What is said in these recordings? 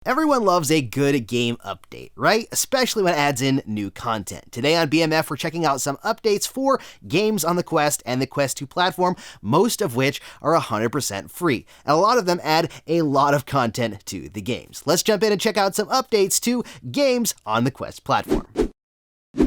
Everyone loves a good game update, right? Especially when it adds in new content. Today on BMF, we're checking out some updates for games on the Quest and the Quest 2 platform, most of which are 100% free. And a lot of them add a lot of content to the games. Let's jump in and check out some updates to games on the Quest platform.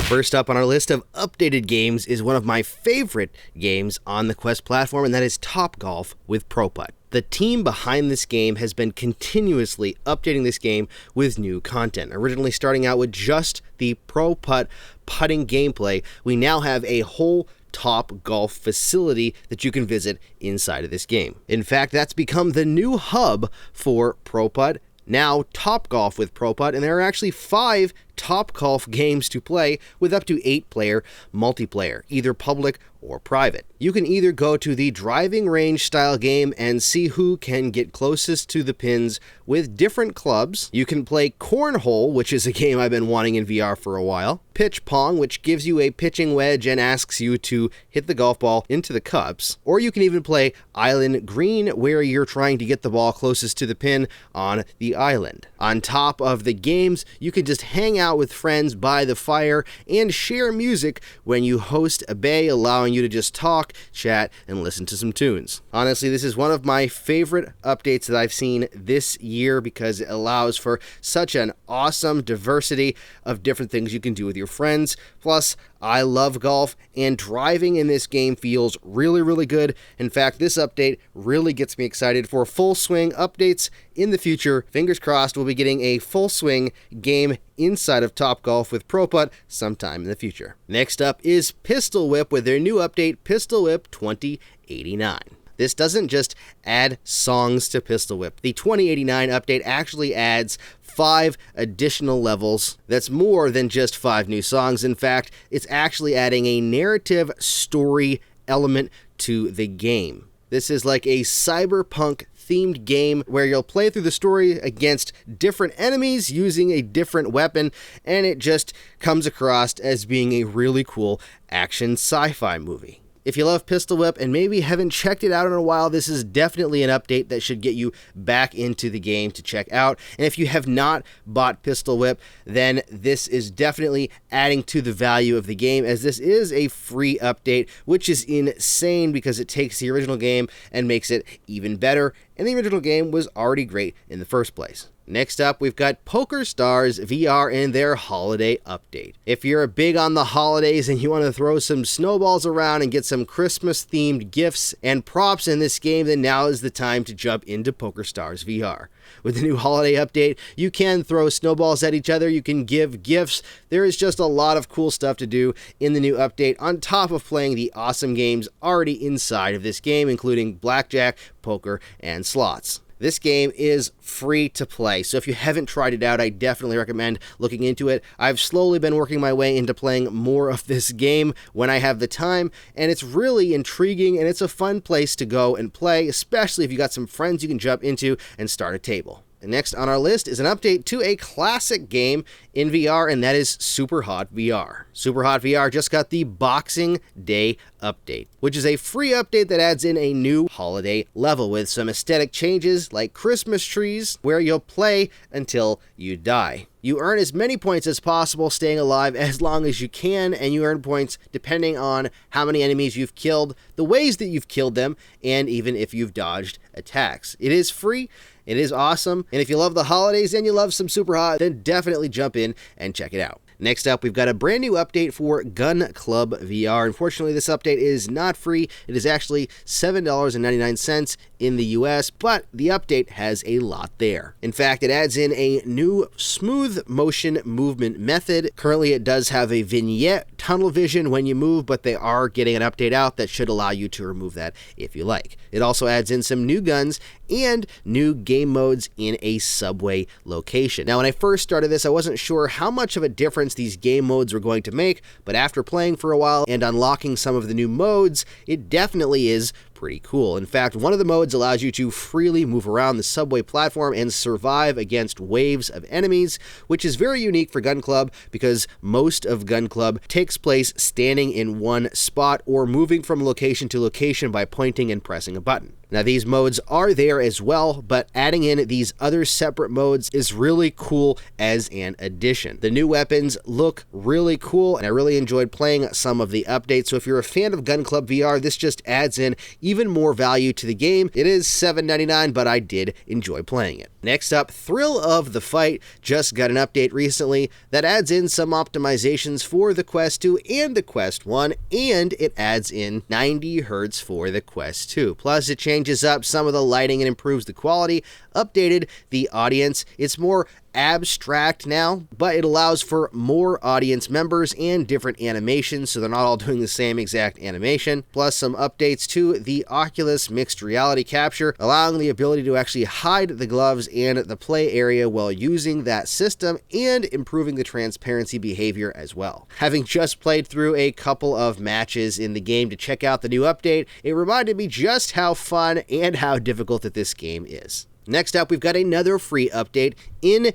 First up on our list of updated games is one of my favorite games on the Quest platform, and that is TopGolf with ProPutt. The team behind this game has been continuously updating this game with new content. Originally starting out with just the ProPutt putting gameplay, we now have a whole TopGolf facility that you can visit inside of this game. In fact, that's become the new hub for ProPutt. Now TopGolf with ProPutt, and there are actually 5 TopGolf games to play with up to 8-player multiplayer, either public or private. You can either go to the driving range style game and see who can get closest to the pins with different clubs. You can play Cornhole, which is a game I've been wanting in VR for a while. Pitch Pong, which gives you a pitching wedge and asks you to hit the golf ball into the cups. Or you can even play Island Green, where you're trying to get the ball closest to the pin on the island. On top of the games, you can just hang out with friends by the fire and share music when you host a bay, allowing you to just talk, chat, and listen to some tunes. Honestly, this is one of my favorite updates that I've seen this year because it allows for such an awesome diversity of different things you can do with your friends. Plus, I love golf, and driving in this game feels really good. In fact, this update really gets me excited for full swing updates in the future. Fingers crossed we'll be getting a full swing game inside of TopGolf with ProPutt sometime in the future. Next up is Pistol Whip with their new update, Pistol Whip 2089. This doesn't just add songs to Pistol Whip. The 2089 update actually adds 5 additional levels. That's more than just 5 new songs. In fact, it's actually adding a narrative story element to the game. This is like a cyberpunk themed game where you'll play through the story against different enemies using a different weapon, and it just comes across as being a really cool action sci-fi movie. If you love Pistol Whip and maybe haven't checked it out in a while, this is definitely an update that should get you back into the game to check out. And if you have not bought Pistol Whip, then this is definitely adding to the value of the game, as this is a free update, which is insane because it takes the original game and makes it even better. And the original game was already great in the first place. Next up, we've got PokerStars VR and their holiday update. If you're big on the holidays and you want to throw some snowballs around and get some Christmas-themed gifts and props in this game, then now is the time to jump into PokerStars VR. With the new holiday update, you can throw snowballs at each other, you can give gifts. There is just a lot of cool stuff to do in the new update, on top of playing the awesome games already inside of this game, including blackjack, poker, and slots. This game is free to play, so if you haven't tried it out, I definitely recommend looking into it. I've slowly been working my way into playing more of this game when I have the time, and it's really intriguing, and it's a fun place to go and play, especially if you got some friends you can jump into and start a table. And next on our list is an update to a classic game in VR, and that is SuperHot VR. SuperHot VR just got the Boxing Day update, which is a free update that adds in a new holiday level with some aesthetic changes like Christmas trees, where you'll play until you die. You earn as many points as possible, staying alive as long as you can, and you earn points depending on how many enemies you've killed, the ways that you've killed them, and even if you've dodged attacks. It is free. It is awesome, and if you love the holidays and you love some SuperHot, then definitely jump in and check it out. Next up, we've got a brand new update for GunClub VR. Unfortunately, this update is not free. It is actually $7.99 in the US, but the update has a lot there. In fact, it adds in a new smooth motion movement method. Currently, it does have a vignette tunnel vision when you move, but they are getting an update out that should allow you to remove that if you like. It also adds in some new guns and new game modes in a subway location. Now, when I first started this, I wasn't sure how much of a difference these game modes were going to make, but after playing for a while and unlocking some of the new modes, it definitely is pretty cool. In fact, one of the modes allows you to freely move around the subway platform and survive against waves of enemies, which is very unique for GunClub because most of GunClub takes place standing in one spot or moving from location to location by pointing and pressing a button. Now these modes are there as well, but adding in these other separate modes is really cool as an addition. The new weapons look really cool, and I really enjoyed playing some of the updates. So if you're a fan of GunClub VR, this just adds in even more value to the game. It is $7.99, but I did enjoy playing it. Next up, Thrill of the Fight just got an update recently that adds in some optimizations for the Quest 2 and the Quest 1, and it adds in 90 Hz for the Quest 2. Plus, it changes up some of the lighting and improves the quality, updated the audience. It's more abstract now, but it allows for more audience members and different animations, so they're not all doing the same exact animation. Plus some updates to the Oculus mixed reality capture, allowing the ability to actually hide the gloves and the play area while using that system, and improving the transparency behavior as well. Having just played through a couple of matches in the game to check out the new update, it reminded me just how fun and how difficult that this game is. Next up, we've got another free update in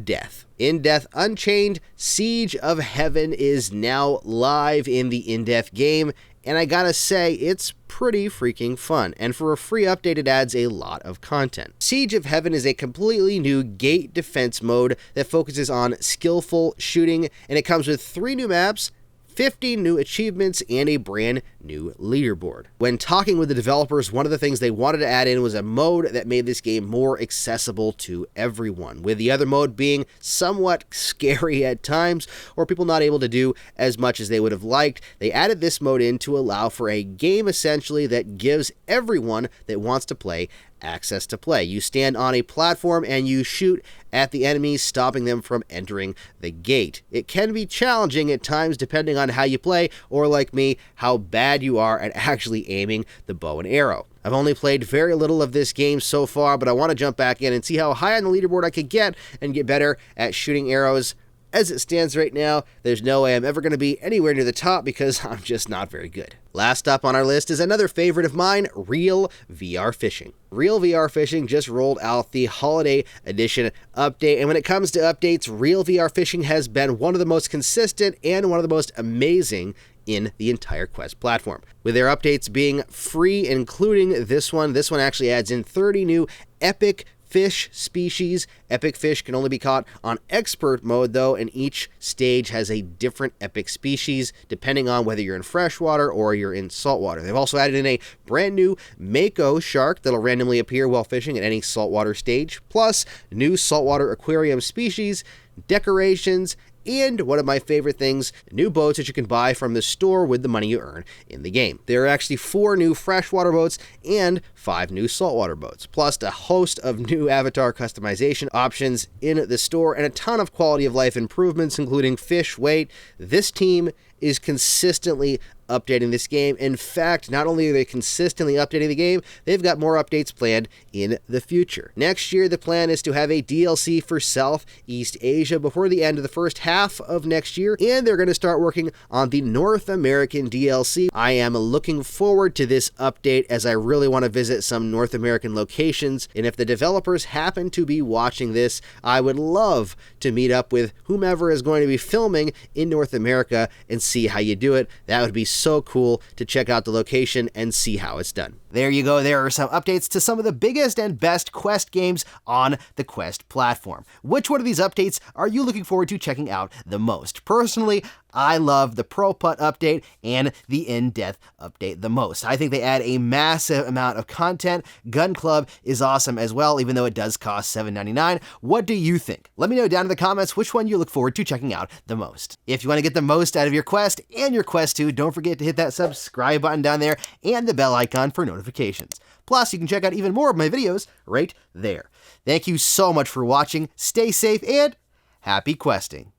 Death. In Death Unchained Siege of Heaven is now live in the In Death game, and I gotta say, it's pretty freaking fun, and for a free update, it adds a lot of content. Siege of Heaven is a completely new gate defense mode that focuses on skillful shooting, and it comes with 3 new maps, 50 new achievements, and a brand new leaderboard. When talking with the developers, one of the things they wanted to add in was a mode that made this game more accessible to everyone, with the other mode being somewhat scary at times, or people not able to do as much as they would have liked. They added this mode in to allow for a game essentially that gives everyone that wants to play access to play. You stand on a platform and you shoot at the enemies, stopping them from entering the gate. It can be challenging at times depending on how you play, or like me, how bad you are at actually aiming the bow and arrow. I've only played very little of this game so far, but I want to jump back in and see how high on the leaderboard I could get and get better at shooting arrows. As it stands right now, there's no way I'm ever going to be anywhere near the top because I'm just not very good. Last up on our list is another favorite of mine, Real VR Fishing. Real VR Fishing just rolled out the Holiday Edition update, and when it comes to updates, Real VR Fishing has been one of the most consistent and one of the most amazing in the entire Quest platform. With their updates being free, including this one actually adds in 30 new epic fish species. Epic fish can only be caught on expert mode though, and each stage has a different epic species depending on whether you're in freshwater or you're in saltwater. They've also added in a brand new Mako shark that'll randomly appear while fishing at any saltwater stage, plus new saltwater aquarium species, decorations, and one of my favorite things, new boats that you can buy from the store with the money you earn in the game. There are actually 4 new freshwater boats and 5 new saltwater boats, plus a host of new avatar customization options in the store and a ton of quality of life improvements, including fish weight. This team is consistently updating this game. In fact, not only are they consistently updating the game, they've got more updates planned in the future. Next year, the plan is to have a DLC for Southeast Asia before the end of the first half of next year, and they're going to start working on the North American DLC. I am looking forward to this update as I really want to visit some North American locations, and if the developers happen to be watching this, I would love to meet up with whomever is going to be filming in North America and see how you do it. That would be so cool to check out the location and see how it's done. There you go. There are some updates to some of the biggest and best Quest games on the Quest platform. Which one of these updates are you looking forward to checking out the most? Personally, I love the ProPutt update and the In Death update the most. I think they add a massive amount of content. GunClub is awesome as well, even though it does cost $7.99. What do you think? Let me know down in the comments which one you look forward to checking out the most. If you want to get the most out of your Quest and your Quest 2, don't forget to hit that subscribe button down there and the bell icon for notifications. Plus, you can check out even more of my videos right there. Thank you so much for watching. Stay safe and happy questing.